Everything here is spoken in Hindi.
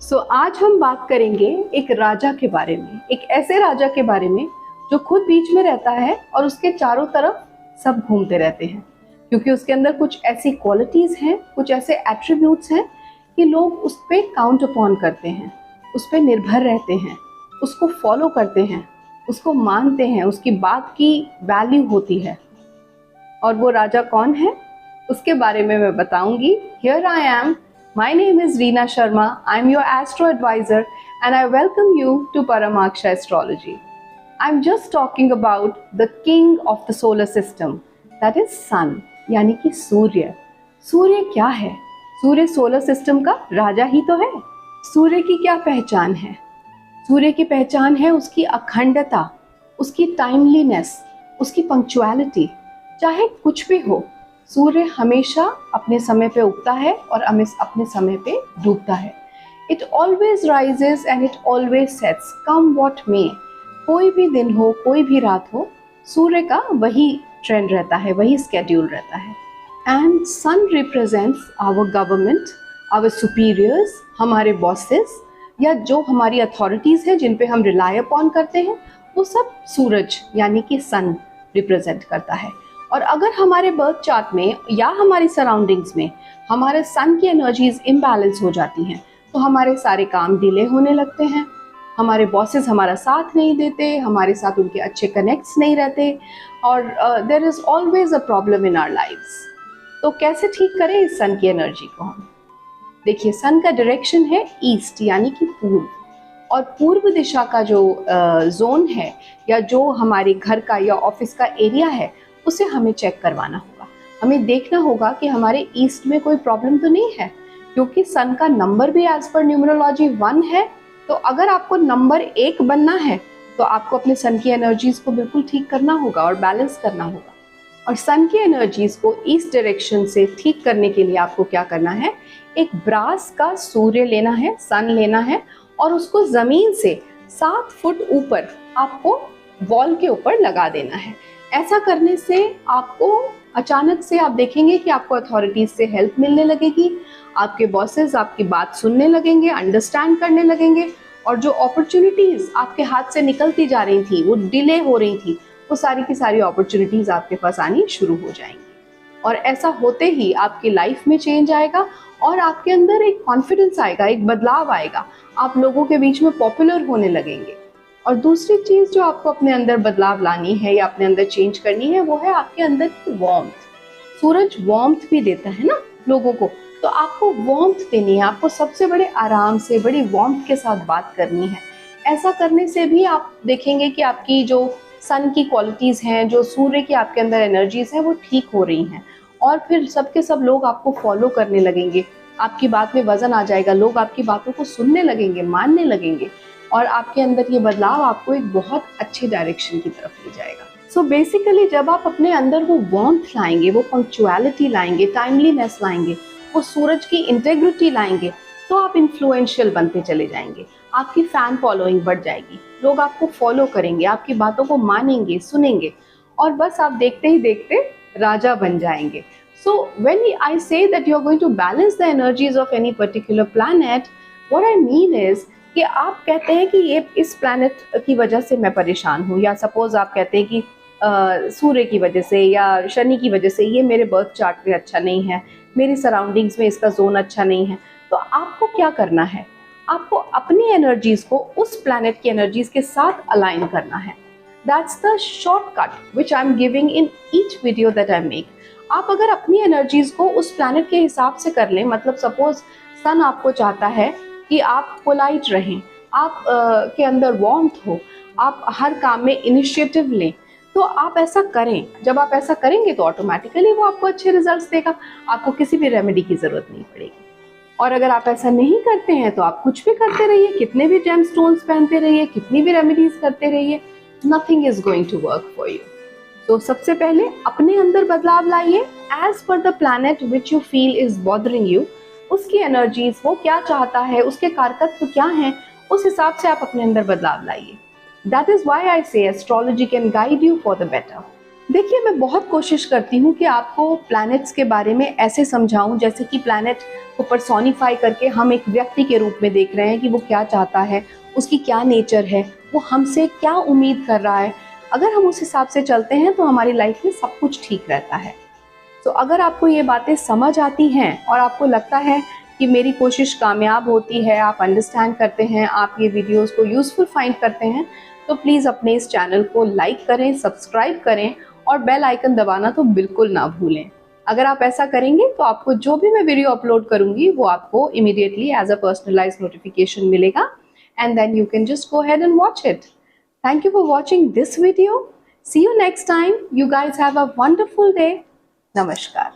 आज हम बात करेंगे एक राजा के बारे में, एक ऐसे राजा के बारे में जो खुद बीच में रहता है और उसके चारों तरफ सब घूमते रहते हैं, क्योंकि उसके अंदर कुछ ऐसी क्वालिटीज़ हैं, कुछ ऐसे एट्रीब्यूट्स हैं कि लोग उस पर काउंट अपॉन करते हैं, उस पर निर्भर रहते हैं, उसको फॉलो करते हैं, उसको मानते हैं, उसकी बात की वैल्यू होती है। और वो राजा कौन है उसके बारे में मैं बताऊंगी। Here I am. My name is Reena Sharma. I'm your astro advisor and I welcome you to Paramaksha Astrology. I'm just talking about the king of the solar system, that is sun, यानी कि सूर्य। सूर्य क्या है? सूर्य सोलर सिस्टम का राजा ही तो है। सूर्य की क्या पहचान है? सूर्य की पहचान है उसकी अखंडता, उसकी टाइमलीनेस, उसकी पंक्चुअलिटी। चाहे कुछ भी हो, सूर्य हमेशा अपने समय पे उगता है और अपने समय पे डूबता है। It always rises and it always sets, come what may. कोई भी दिन हो, कोई भी रात हो, सूर्य का वही ट्रेंड रहता है, वही स्केड्यूल रहता है। And sun represents our government, our superiors, हमारे बॉसेस या जो हमारी अथॉरिटीज़ हैं जिन पे हम रिलाई अपॉन करते हैं, वो सब सूरज यानी कि सन रिप्रेजेंट करता है। और अगर हमारे बर्थ चार्ट में या हमारी सराउंडिंग्स में हमारे सन की एनर्जीज इम्बैलेंस हो जाती हैं, तो हमारे सारे काम डिले होने लगते हैं, हमारे बॉसेस हमारा साथ नहीं देते, हमारे साथ उनके अच्छे कनेक्ट्स नहीं रहते और there is always a problem in our lives. तो कैसे ठीक करें इस सन की एनर्जी को हम? देखिए, सन का डायरेक्शन है ईस्ट यानी कि पूर्व, और पूर्व दिशा का जो जोन है या जो हमारे घर का या ऑफिस का एरिया है, उसे हमें चेक करवाना होगा। हमें देखना होगा कि हमारे ईस्ट में कोई प्रॉब्लम तो नहीं है, क्योंकि सन का नंबर भी एज पर न्यूमरोलॉजी 1 है। तो अगर आपको नंबर 1 बनना है तो आपको अपने सन की एनर्जीज को बिल्कुल ठीक करना होगा और बैलेंस करना होगा। और सन की एनर्जीज को ईस्ट डायरेक्शन से ठीक करने के लिए आपको क्या करना है? एक ब्रास का सूर्य लेना है, सन लेना है, और उसको जमीन से 7 फुट ऊपर आपको वॉल के ऊपर लगा देना है। ऐसा करने से आपको अचानक से आप देखेंगे कि आपको अथॉरिटीज से हेल्प मिलने लगेगी, आपके बॉसेस आपकी बात सुनने लगेंगे, अंडरस्टैंड करने लगेंगे, और जो अपॉर्चुनिटीज आपके हाथ से निकलती जा रही थी, वो डिले हो रही थी, वो सारी की सारी अपॉर्चुनिटीज आपके पास आनी शुरू हो जाएंगी। और ऐसा होते ही आपकी लाइफ में चेंज आएगा और आपके अंदर एक कॉन्फिडेंस आएगा, एक बदलाव आएगा, आप लोगों के बीच में पॉपुलर होने लगेंगे। और दूसरी चीज़ जो आपको अपने अंदर बदलाव लानी है या अपने अंदर चेंज करनी है, वो है आपके अंदर की वार्मथ। सूरज वार्मथ भी देता है ना लोगों को, तो आपको वार्मथ देनी है, आपको सबसे बड़े आराम से, बड़ी वार्मथ के साथ बात करनी है। ऐसा करने से भी आप देखेंगे कि आपकी जो सन की क्वालिटीज़ हैं, जो सूर्य की आपके अंदर एनर्जीज हैं, वो ठीक हो रही हैं। और फिर सबके सब लोग आपको फॉलो करने लगेंगे, आपकी बात में वजन आ जाएगा, लोग आपकी बातों को सुनने लगेंगे, मानने लगेंगे, और आपके अंदर ये बदलाव आपको एक बहुत अच्छी डायरेक्शन की तरफ ले जाएगा। सो बेसिकली जब आप अपने अंदर वो वार्मथ लाएंगे, वो पंक्चुअलिटी लाएंगे, टाइमलीनेस लाएंगे, वो सूरज की इंटेग्रिटी लाएंगे, तो आप इन्फ्लुएंशियल बनते चले जाएंगे। आपकी फैन फॉलोइंग बढ़ जाएगी, लोग आपको फॉलो करेंगे, आपकी बातों को मानेंगे, सुनेंगे, और बस आप देखते ही देखते राजा बन जाएंगे। So when I say that you are going to balance the energies of any particular planet, what I mean is कि आप कहते हैं कि ये इस प्लैनेट की वजह से मैं परेशान हूँ, या सपोज आप कहते हैं कि सूर्य की वजह से या शनि की वजह से ये मेरे बर्थ चार्ट में अच्छा नहीं है, मेरी सराउंडिंग्स में इसका जोन अच्छा नहीं है। तो आपको क्या करना है? आपको अपनी एनर्जीज को उस प्लैनेट की एनर्जीज के साथ अलाइन करना है। That's the shortcut which I am giving in each video that I make. आप अगर अपनी एनर्जीज को उस प्लैनेट के हिसाब से कर लें, मतलब सपोज सन आपको चाहता है कि आप पोलाइट रहें, आप के अंदर वार्मथ हो, आप हर काम में इनिशिएटिव लें, तो आप ऐसा करें। जब आप ऐसा करेंगे तो ऑटोमेटिकली वो आपको अच्छे रिजल्ट्स देगा, आपको किसी भी रेमेडी की ज़रूरत नहीं पड़ेगी। और अगर आप ऐसा नहीं करते हैं तो आप कुछ भी करते रहिए, कितने भी जेम स्टोन्स पहनते रहिए, कितनी भी रेमेडीज करते रहिए, nothing is going to work for you. तो सबसे पहले अपने अंदर बदलाव लाइए, as per the planet which you feel is bothering you, उसकी एनर्जीज, वो क्या चाहता है, उसके कारकत्व क्या हैं, उस हिसाब से आप अपने अंदर बदलाव लाइए। दैट इज व्हाई आई से astrology can guide you for the better. देखिए, मैं बहुत कोशिश करती हूँ कि आपको प्लैनेट्स के बारे में ऐसे समझाऊं जैसे कि प्लैनेट को पर्सोनिफाई करके हम एक व्यक्ति के रूप में देख रहे हैं कि वो क्या चाहता है, उसकी क्या नेचर है, वो हमसे क्या उम्मीद कर रहा है। अगर हम उस हिसाब से चलते हैं तो हमारी लाइफ में सब कुछ ठीक रहता है। तो अगर आपको ये बातें समझ आती हैं और आपको लगता है कि मेरी कोशिश कामयाब होती है, आप अंडरस्टैंड करते हैं, आप ये वीडियोस को यूज़फुल फाइंड करते हैं, तो प्लीज़ अपने इस चैनल को लाइक करें, सब्सक्राइब करें और बेल आइकन दबाना तो बिल्कुल ना भूलें। अगर आप ऐसा करेंगे तो आपको जो भी मैं वीडियो अपलोड करूँगी वो आपको immediately as a personalised notification मिलेगा, and then you can just go ahead and watch it. Thank you for watching this video. See you next time. You guys have a wonderful day. Namaskar.